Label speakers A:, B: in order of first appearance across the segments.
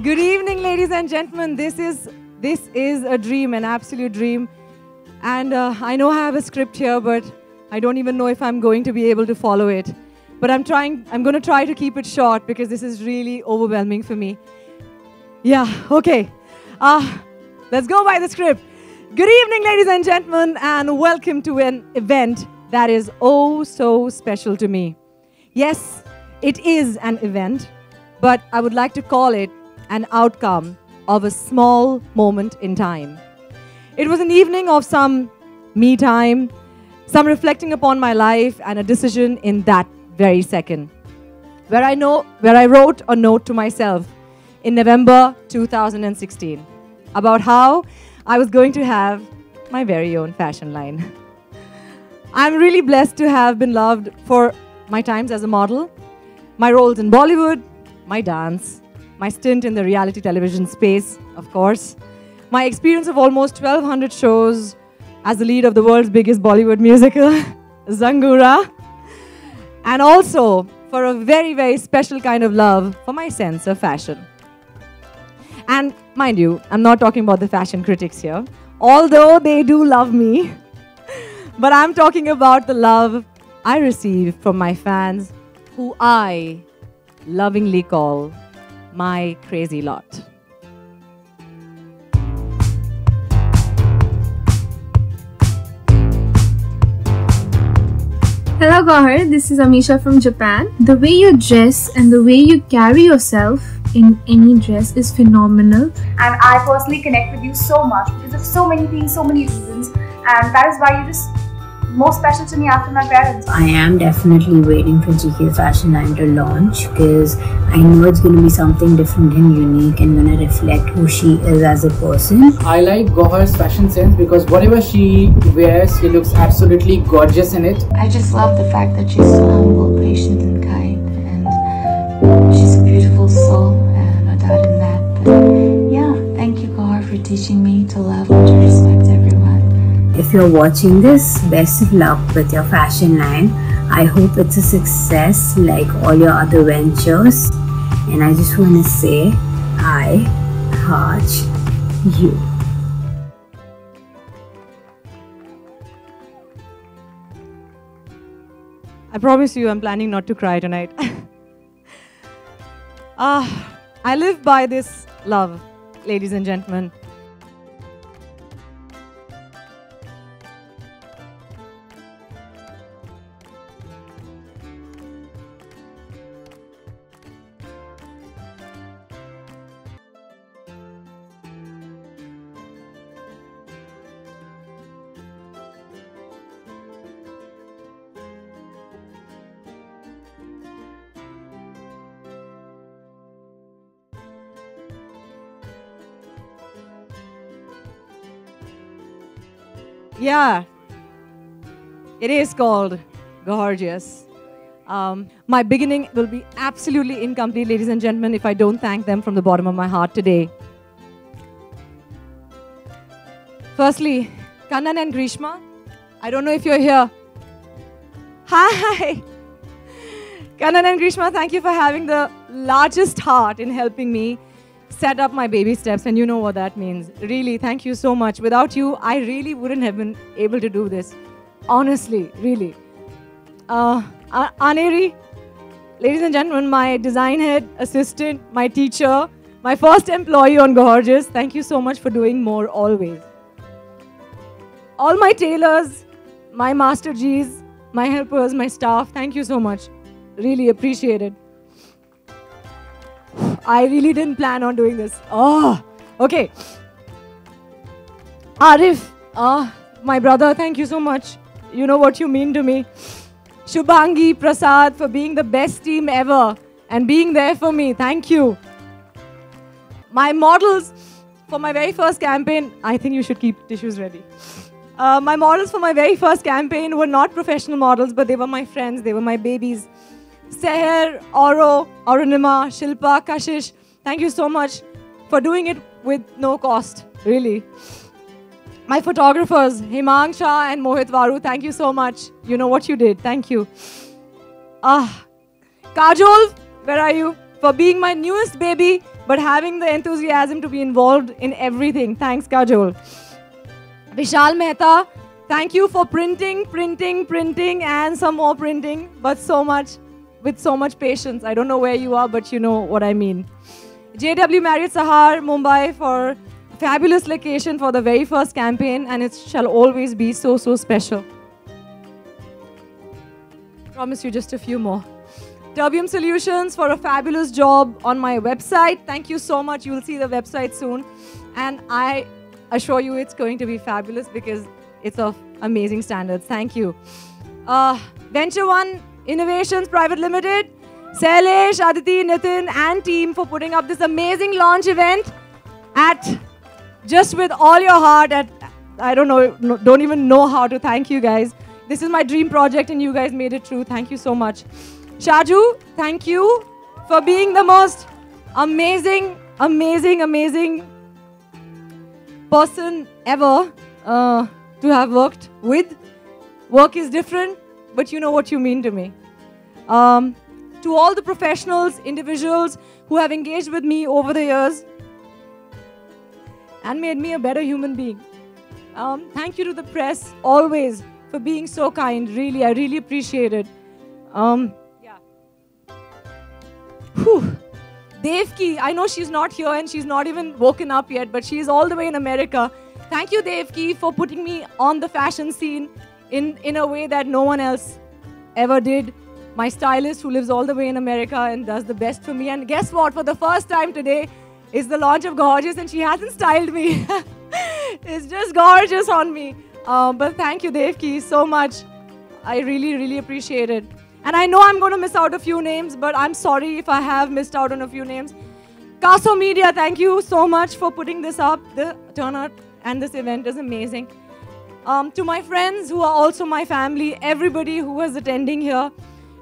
A: Good evening, ladies and gentlemen. This is a dream, an absolute dream. And I know I have a script here, but I don't even know if I'm going to be able to follow it. But I'm going to try to keep it short because this is really overwhelming for me. Yeah, okay. Let's go by the script. Good evening, ladies and gentlemen, and welcome to an event that is oh so special to me. Yes, it is an event, but I would like to call it an outcome of a small moment in time. It was an evening of some me time, some reflecting upon my life, and a decision in that very second, where I wrote a note to myself in November 2016 about how I was going to have my very own fashion line. I'm really blessed to have been loved for my times as a model, my roles in Bollywood, my dance, my stint in the reality television space, of course, my experience of almost 1,200 shows as the lead of the world's biggest Bollywood musical, Zangura, and also for a very, very special kind of love for my sense of fashion. And mind you, I'm not talking about the fashion critics here, although they do love me, but I'm talking about the love I receive from my fans, who I lovingly call my crazy lot.
B: Hello Gauhar, this is Amisha from Japan. The way you dress and the way you carry yourself in any dress is phenomenal.
C: And I personally connect with you so much because of so many things, so many reasons, and that is why you're just more special to me after my parents.
D: I am definitely waiting for GK Fashion Line to launch because I know it's going to be something different and unique and going to reflect who she is as a person.
E: I like Gauhar's fashion sense because whatever she wears, she looks absolutely gorgeous in it.
F: I just love the fact that she's so humble, patient and kind, and she's a beautiful soul, no doubt in that. But yeah, thank you Gauhar for teaching me to love and to respect everyone.
D: If you're watching this, best of luck with your fashion line. I hope it's a success like all your other ventures. And I just want to say, I heart you.
A: I promise you I'm planning not to cry tonight. I live by this love, ladies and gentlemen. Yeah, it is called Gorgeous. My beginning will be absolutely incomplete, ladies and gentlemen, if I don't thank them from the bottom of my heart today. Firstly, Kannan and Grishma, I don't know if you're here. Hi! Kannan and Grishma, thank you for having the largest heart in helping me set up my baby steps, and you know what that means. Really, thank you so much. Without you, I really wouldn't have been able to do this. Honestly, really. Aneri, ladies and gentlemen, my design head, assistant, my teacher, my first employee on Gorgeous, thank you so much for doing more always. All my tailors, my master Gs, my helpers, my staff, thank you so much. Really appreciate it. I really didn't plan on doing this. Oh, okay. Arif, my brother, thank you so much. You know what you mean to me. Shubhangi, Prasad, for being the best team ever and being there for me. Thank you. My models for my very first campaign, I think you should keep tissues ready. My models for my very first campaign were not professional models, but they were my friends. They were my babies. Seher, Oro, Arunima, Shilpa, Kashish, thank you so much for doing it with no cost, really. My photographers, Himang Shah and Mohit Varu, thank you so much. You know what you did. Thank you. Kajol, where are you? For being my newest baby but having the enthusiasm to be involved in everything. Thanks, Kajol. Vishal Mehta, thank you for printing, and some more printing, but with so much patience. I don't know where you are, but you know what I mean. JW Marriott Sahar, Mumbai, for fabulous location for the very first campaign, and it shall always be so, so special. Promise you just a few more. Terbium Solutions for a fabulous job on my website. Thank you so much. You will see the website soon. And I assure you it's going to be fabulous because it's of amazing standards. Thank you. Venture One Innovations Private Limited, Sailesh, Aditi, Nitin and team for putting up this amazing launch event just with all your heart. I don't even know how to thank you guys. This is my dream project and you guys made it true. Thank you so much. Shaju, thank you for being the most amazing person ever to have worked with. Work is different, but you know what you mean to me. To all the professionals, individuals who have engaged with me over the years and made me a better human being. Thank you to the press, always, for being so kind. Really, I really appreciate it. Whew. Devki, I know she's not here and she's not even woken up yet, but she's all the way in America. Thank you, Devki, for putting me on the fashion scene in a way that no one else ever did. My stylist who lives all the way in America and does the best for me. And guess what? For the first time today is the launch of Gorgeous and she hasn't styled me. It's just gorgeous on me. But thank you, Devki, so much. I really, really appreciate it. And I know I'm going to miss out a few names, but I'm sorry if I have missed out on a few names. Caso Media, thank you so much for putting this up. The turnout and this event is amazing. To my friends who are also my family, everybody who was attending here,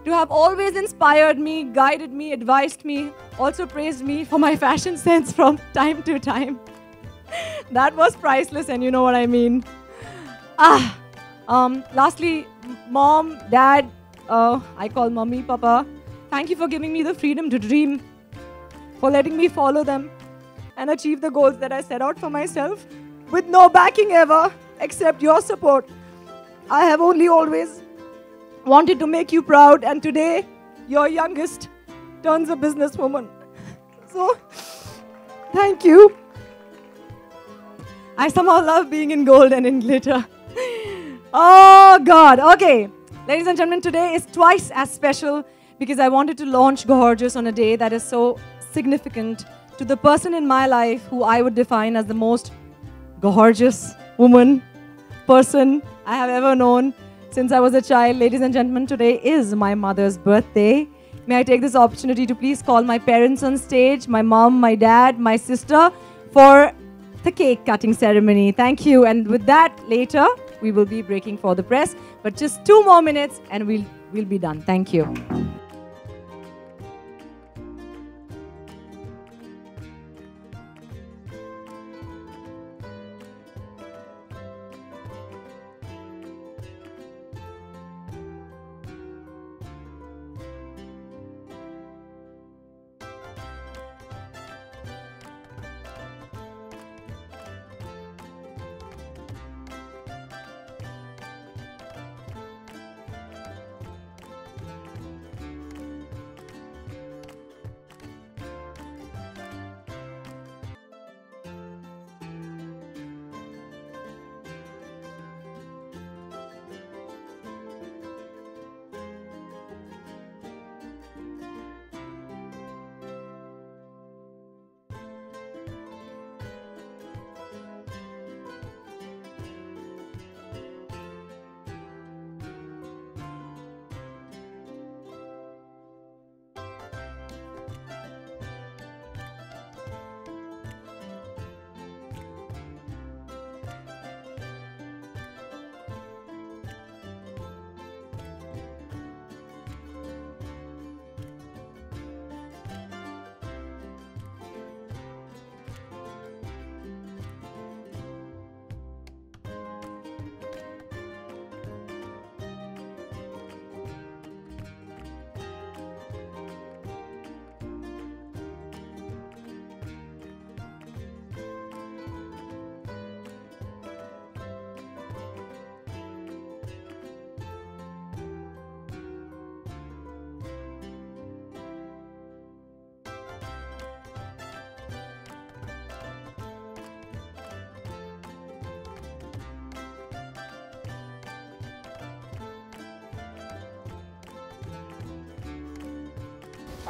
A: to have always inspired me, guided me, advised me, also praised me for my fashion sense from time to time. That was priceless and you know what I mean. Lastly, Mom, Dad, I call Mummy, Papa. Thank you for giving me the freedom to dream, for letting me follow them and achieve the goals that I set out for myself with no backing ever except your support. I have only always wanted to make you proud, and today your youngest turns a businesswoman. So, thank you. I somehow love being in gold and in glitter. Oh God, okay. Ladies and gentlemen, today is twice as special because I wanted to launch Gorgeous on a day that is so significant to the person in my life who I would define as the most gorgeous person I have ever known since I was a child. Ladies and gentlemen, today is my mother's birthday. May I take this opportunity to please call my parents on stage, my mom, my dad, my sister, for the cake cutting ceremony. Thank you. And with that, later, we will be breaking for the press. But just 2 more minutes and we'll be done. Thank you.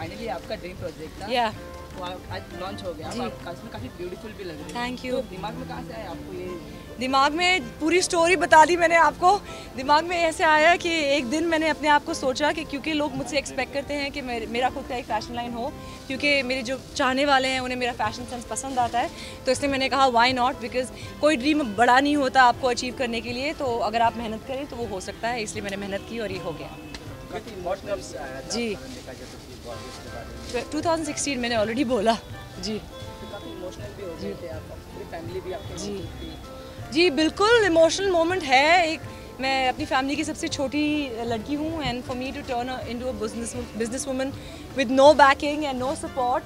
G: Finally आपका dream project था,
A: या
G: वो आज launch हो गया। आप इसमें काफ़ी ब्यूटीफुल भी लग रही है।
A: Thank you.
G: तो दिमाग में कहाँ से आया आपको ये?
A: दिमाग में पूरी स्टोरी बता दी मैंने आपको। दिमाग में ऐसे आया कि एक दिन मैंने अपने आप को सोचा कि क्योंकि लोग मुझसे एक्सपेक्ट करते हैं कि मेरा खुद का एक फ़ैशन लाइन हो, क्योंकि मेरे जो चाहने वाले हैं उन्हें मेरा फ़ैशन सेंस पसंद आता है, तो इसलिए मैंने कहा व्हाई नॉट, बिकॉज कोई ड्रीम बड़ा नहीं होता आपको अचीव करने के लिए, तो अगर आप मेहनत करें तो वो हो सकता है। इसलिए मैंने मेहनत की और ये हो गया। जी 2016 मैंने ऑलरेडी बोला जी।
G: काफ़ी इमोशनल भी हो गए थे आप, पूरी फैमिली भी आपकी
A: जी।
G: मौजूद थी।
A: जी बिल्कुल इमोशनल मोमेंट है एक। मैं अपनी फैमिली की सबसे छोटी लड़की हूँ, and for me to turn into a business woman with no backing and no support,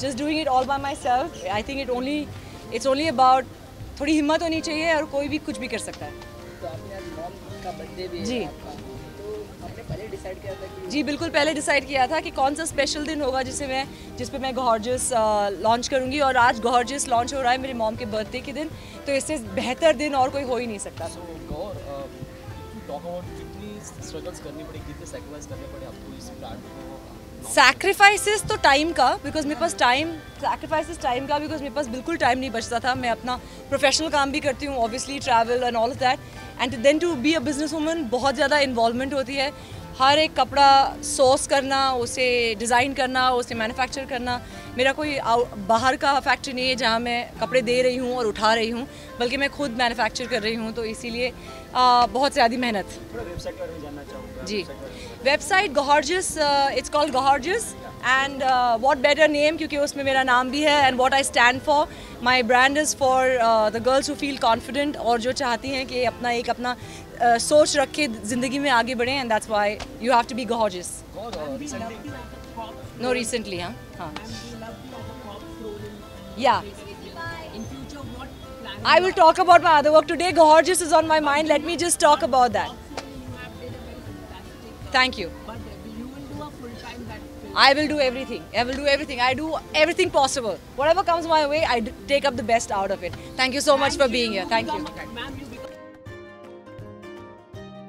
A: just doing it all by myself, I think it's only about थोड़ी हिम्मत होनी चाहिए और कोई भी कुछ भी कर सकता है।
G: तो आपने आज मॉम का बर्थडे भी है
A: जी।
G: आपका, तो आपने पहले डिसाइड किया था कि
A: जी बिल्कुल, पहले डिसाइड किया था कि कौन सा स्पेशल दिन होगा जिस पे मैं गॉर्जियस लॉन्च करूँगी, और आज गॉर्जियस लॉन्च हो रहा है मेरी मॉम के बर्थडे के दिन, तो इससे बेहतर दिन और कोई हो ही नहीं सकता।
H: स्ट्रगल्स करनी पड़ी, कितने सैक्रिफाइस करने पड़े आपको इस ब्रांड को?
A: सैक्रिफाइसेस तो टाइम का, बिकॉज मेरे पास सैक्रिफाइसेस टाइम का, बिकॉज मेरे पास बिल्कुल टाइम नहीं बचता था। मैं अपना प्रोफेशनल काम भी करती हूँ, obviously travel and all of that, and then to be a business woman बहुत ज़्यादा इन्वॉल्वमेंट होती है। हर एक कपड़ा सोर्स करना, उसे डिज़ाइन करना, उसे मैन्युफैक्चर करना। मेरा कोई बाहर का फैक्ट्री नहीं है जहाँ मैं कपड़े दे रही हूँ और उठा रही हूँ, बल्कि मैं खुद मैन्युफैक्चर कर रही हूँ, तो इसीलिए बहुत ज़्यादा मेहनत।
H: थोड़ा वेबसाइट के बारे में जानना चाहूँगा।
A: जी, website gorgeous, it's called gorgeous, and what better name, क्योंकि उसमें मेरा नाम भी है, and what I stand for, my brand is for the girls who feel confident, और जो चाहती हैं कि अपना सोच रख के ज़िंदगी में आगे बढ़ें, and that's why you have to be gorgeous. No recently, हाँ या I will talk about my other work today. Gorgeous is on my mind. Let me just talk about that. Thank you. I will do everything. I will do everything. I do everything possible. Whatever comes my way, I take up the best out of it. Thank you so much for being here. Thank you.